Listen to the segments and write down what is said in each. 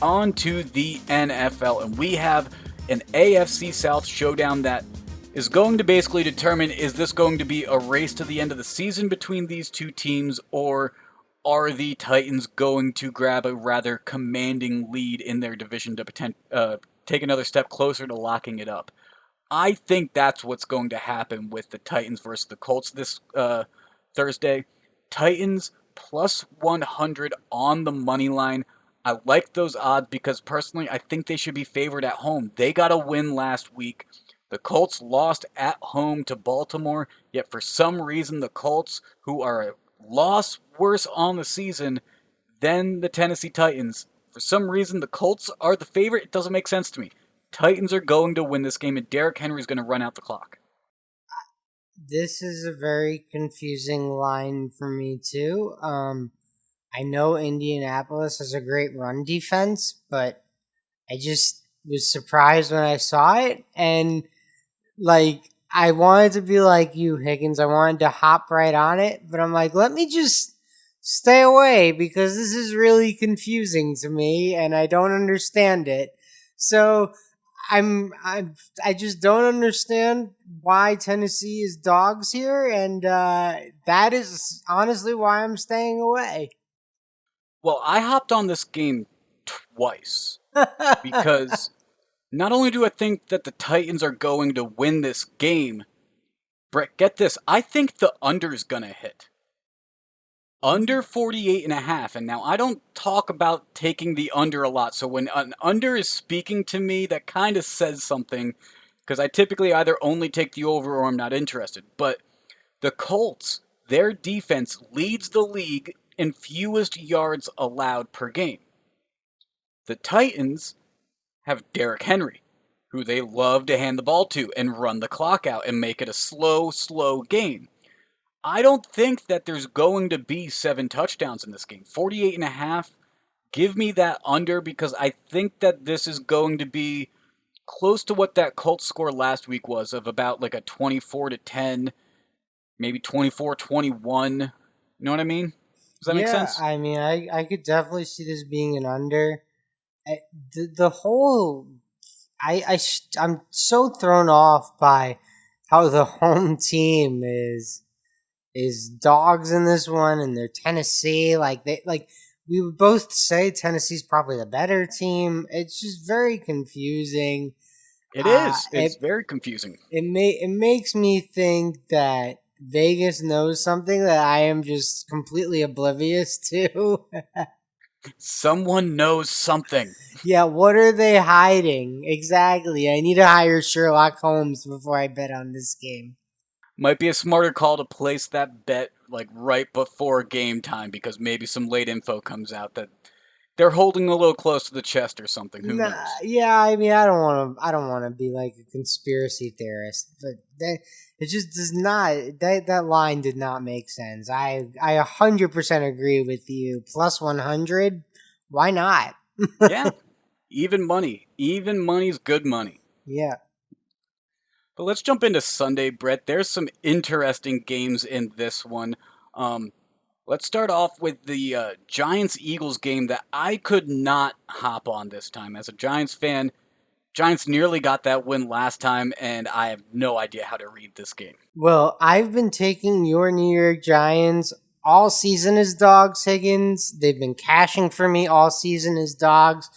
on to the NFL, and we have an AFC South showdown that is going to basically determine, is this going to be a race to the end of the season between these two teams, or are the Titans going to grab a rather commanding lead in their division to take another step closer to locking it up? I think that's what's going to happen with the Titans versus the Colts this Thursday. Titans plus 100 on the money line. I like those odds because personally I think they should be favored at home. They got a win last week. The Colts lost at home to Baltimore, yet for some reason the Colts, who are a loss worse on the season than the Tennessee Titans, for some reason the Colts are the favorite. It doesn't make sense to me. Titans are going to win this game, and Derrick Henry is going to run out the clock. This is a very confusing line for me, too. I know Indianapolis has a great run defense, but I just was surprised when I saw it. And, I wanted to be like you, Higgins. I wanted to hop right on it, but I'm like, let me just stay away because this is really confusing to me, and I don't understand it. So I just don't understand why Tennessee is dogs here, and that is honestly why I'm staying away. Well, I hopped on this game twice because not only do I think that the Titans are going to win this game, Brett, get this, I think the under is going to hit. Under 48.5, and now I don't talk about taking the under a lot, so when an under is speaking to me, that kind of says something, because I typically either only take the over or I'm not interested. But the Colts, their defense leads the league in fewest yards allowed per game. The Titans have Derrick Henry, who they love to hand the ball to and run the clock out and make it a slow game. I don't think that there's going to be 7 touchdowns in this game. 48.5, give me that under because I think that this is going to be close to what that Colts score last week was, of about like a 24-10, maybe 24-21. You know what I mean? Does that make sense? I mean, I could definitely see this being an under. The whole I'm so thrown off by how the home team is dogs in this one, and they're Tennessee. We would both say Tennessee's probably the better team. It's just very confusing. It is. It's very confusing. It makes me think that Vegas knows something that I am just completely oblivious to. Someone knows something. Yeah, what are they hiding? Exactly. I need to hire Sherlock Holmes before I bet on this game. Might be a smarter call to place that bet like right before game time because maybe some late info comes out that they're holding a little close to the chest or something. Who knows? Yeah, I mean, I don't want to be like a conspiracy theorist, but it just does not. That line did not make sense. I 100% agree with you. Plus 100, why not? Yeah, even money. Even money's good money. Yeah. But let's jump into Sunday, Brett. There's some interesting games in this one. Let's start off with the Giants-Eagles game that I could not hop on this time. As a Giants fan, Giants nearly got that win last time, and I have no idea how to read this game. Well, I've been taking your New York Giants all season as dogs, Higgins. They've been cashing for me all season as dogs.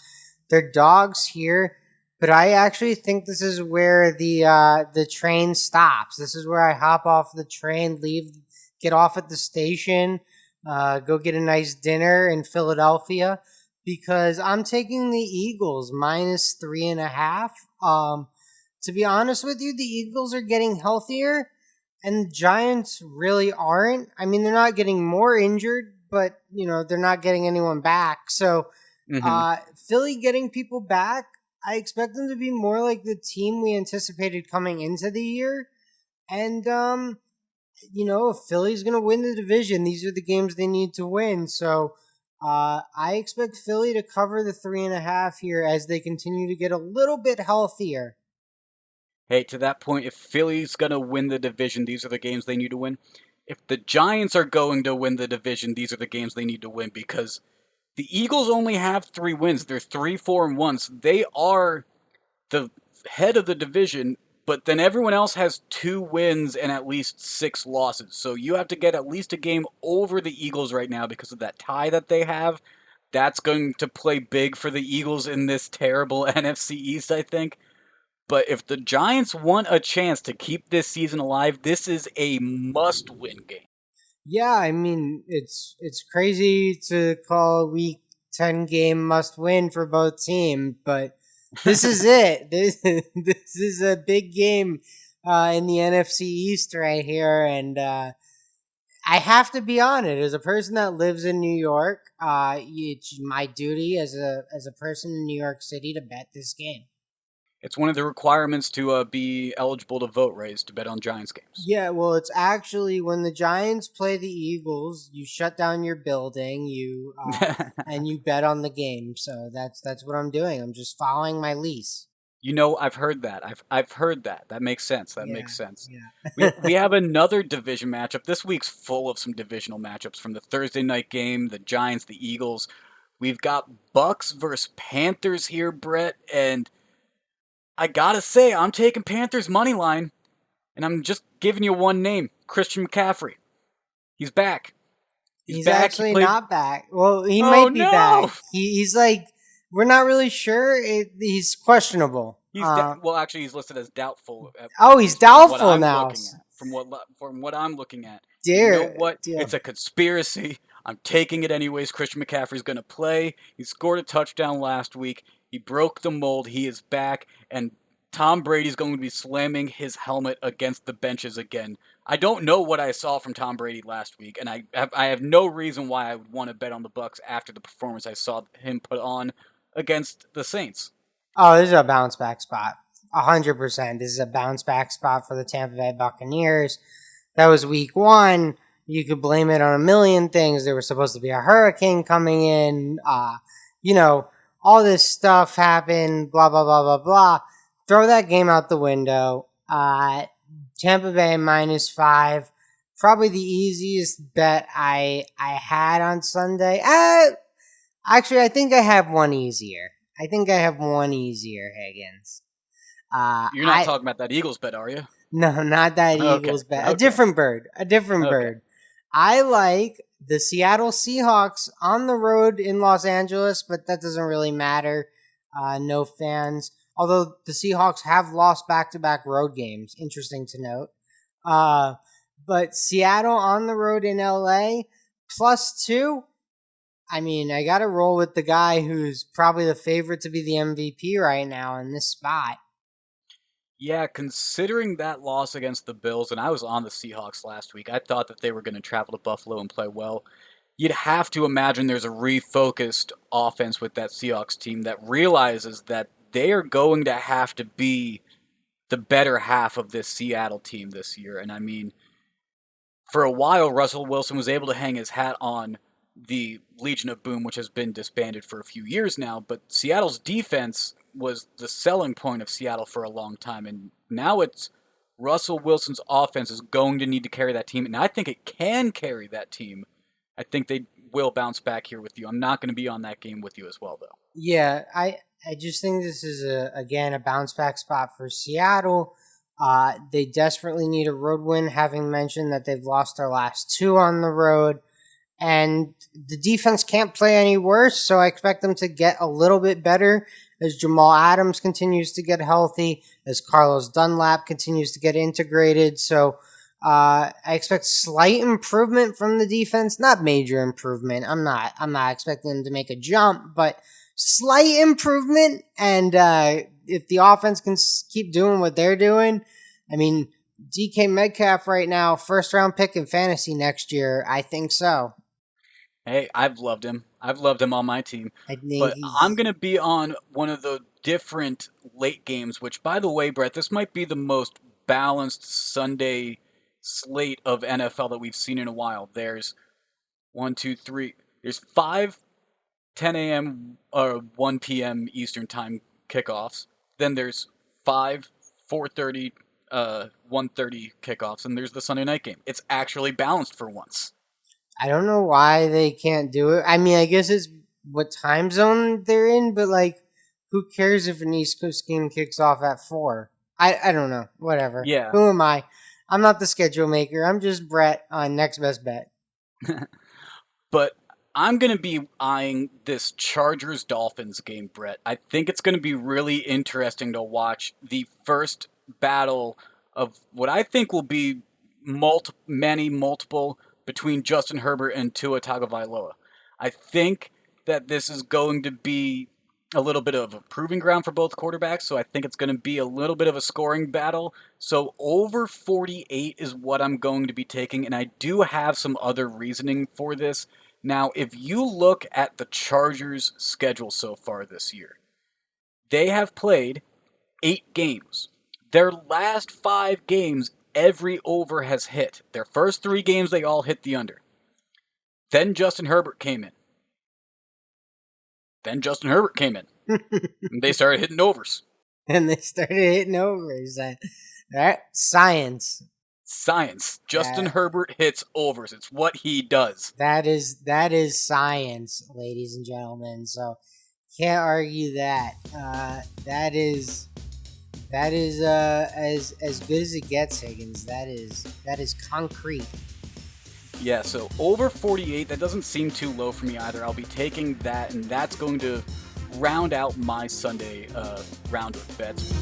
They're dogs here, but I actually think this is where the train stops. This is where I hop off the train, get off at the station, go get a nice dinner in Philadelphia, because I'm taking the Eagles minus 3.5. To be honest with you, the Eagles are getting healthier, and the Giants really aren't. I mean, they're not getting more injured, but they're not getting anyone back. So, Philly getting people back, I expect them to be more like the team we anticipated coming into the year, and if Philly's going to win the division, these are the games they need to win. So I expect Philly to cover the 3.5 here as they continue to get a little bit healthier. Hey, to that point, if Philly's going to win the division, these are the games they need to win. If the Giants are going to win the division, these are the games they need to win because The Eagles only have 3 wins. They're 3-4-1. So they are the head of the division, but then everyone else has 2 wins and at least 6 losses. So you have to get at least a game over the Eagles right now because of that tie that they have. That's going to play big for the Eagles in this terrible NFC East, I think. But if the Giants want a chance to keep this season alive, this is a must-win game. Yeah, I mean it's crazy to call a week 10 game must win for both teams, but this is it. This is a big game in the NFC East right here, and I have to be on it as a person that lives in New York. It's my duty as a person in New York City to bet this game. It's one of the requirements to be eligible to vote, right, is to bet on Giants games. Yeah, well, it's actually when the Giants play the Eagles, you shut down your building, and you bet on the game. So that's what I'm doing. I'm just following my lease. I've heard that. I've heard that. That makes sense. That Yeah, makes sense. We yeah. have another division matchup. This week's full of some divisional matchups from the Thursday night game, the Giants, the Eagles. We've got Bucks versus Panthers here, Brett, and I gotta say, I'm taking Panthers money line, and I'm just giving you one name, Christian McCaffrey. He's back. He's He's back. He actually played. not back. Well, he Oh might be back. no! He's like we're not really sure. He's questionable. Well, actually, he's listed as doubtful, Oh, at he's least from what doubtful I'm now. looking at. From what I'm looking at. And you know Dear, what? dear. It's a conspiracy. I'm taking it anyways. Christian McCaffrey's going to play. He scored a touchdown last week. He broke the mold. He is back, and Tom Brady's going to be slamming his helmet against the benches again. I don't know what I saw from Tom Brady last week, and I have no reason why I would want to bet on the Bucks after the performance I saw him put on against the Saints. Oh, this is a bounce back spot. 100%. This is a bounce back spot for the Tampa Bay Buccaneers. That was week one. You could blame it on a million things. There was supposed to be a hurricane coming in. You know, all this stuff happened. Blah, blah, blah, blah, blah. Throw that game out the window. Tampa Bay -5. Probably the easiest bet I had on Sunday. Actually, I think I have one easier. Higgins. You're not I talking about that Eagles bet, are you? No, not that Okay. Eagles bet. A Okay. different bird. A different Okay. bird. I like the Seattle Seahawks on the road in Los Angeles, but that doesn't really matter. No fans. Although the Seahawks have lost back-to-back road games. Interesting to note. Uh, but Seattle on the road in LA +2. I mean, I got to roll with the guy who's probably the favorite to be the MVP right now in this spot. Yeah, considering that loss against the Bills, and I was on the Seahawks last week, I thought that they were going to travel to Buffalo and play well. You'd have to imagine there's a refocused offense with that Seahawks team that realizes that they are going to have to be the better half of this Seattle team this year. And I mean, for a while, Russell Wilson was able to hang his hat on the Legion of Boom, which has been disbanded for a few years now. But Seattle's defense was the selling point of Seattle for a long time. And now it's Russell Wilson's offense is going to need to carry that team. And I think it can carry that team. I think they will bounce back here with you. I'm not going to be on that game with you as well, though. Yeah, I just think this is again a bounce back spot for Seattle. They desperately need a road win, having mentioned that they've lost their last two on the road. And the defense can't play any worse, so I expect them to get a little bit better as Jamal Adams continues to get healthy, as Carlos Dunlap continues to get integrated. So I expect slight improvement from the defense, not major improvement. I'm not expecting them to make a jump, but slight improvement. And if the offense can keep doing what they're doing, I mean, DK Metcalf right now, first round pick in fantasy next year. I think so. Hey, I've loved him. I've loved him on my team. I think But I'm he's going to be on one of the different late games, which, by the way, Brett, this might be the most balanced Sunday slate of NFL that we've seen in a while. There's one, two, three. There's five 10 a.m. or 1 p.m. Eastern time kickoffs. Then there's five 4:30, 1:30 kickoffs, and there's the Sunday night game. It's actually balanced for once. I don't know why they can't do it. I mean, I guess it's what time zone they're in, but like, who cares if an East Coast game kicks off at 4? I don't know. Whatever. Yeah. Who am I? I'm not the schedule maker. I'm just Brett on Next Best Bet. But I'm going to be eyeing this Chargers Dolphins game, Brett. I think it's going to be really interesting to watch the first battle of what I think will be multiple between Justin Herbert and Tua Tagovailoa. I think that this is going to be a little bit of a proving ground for both quarterbacks, so I think it's going to be a little bit of a scoring battle. So over 48 is what I'm going to be taking, and I do have some other reasoning for this. Now, if you look at the Chargers' schedule so far this year, they have played 8 games. Their last 5 games, every over has hit. Their first 3 games, they all hit the under. Then Justin Herbert came in. And they started hitting overs. And they started hitting overs. That science. Science. Justin Yeah. Herbert hits overs. It's what he does. That is science, ladies and gentlemen. So can't argue that. That is as good as it gets, Higgins. That is concrete. Yeah, so over 48, that doesn't seem too low for me either. I'll be taking that, and that's going to round out my Sunday round of bets.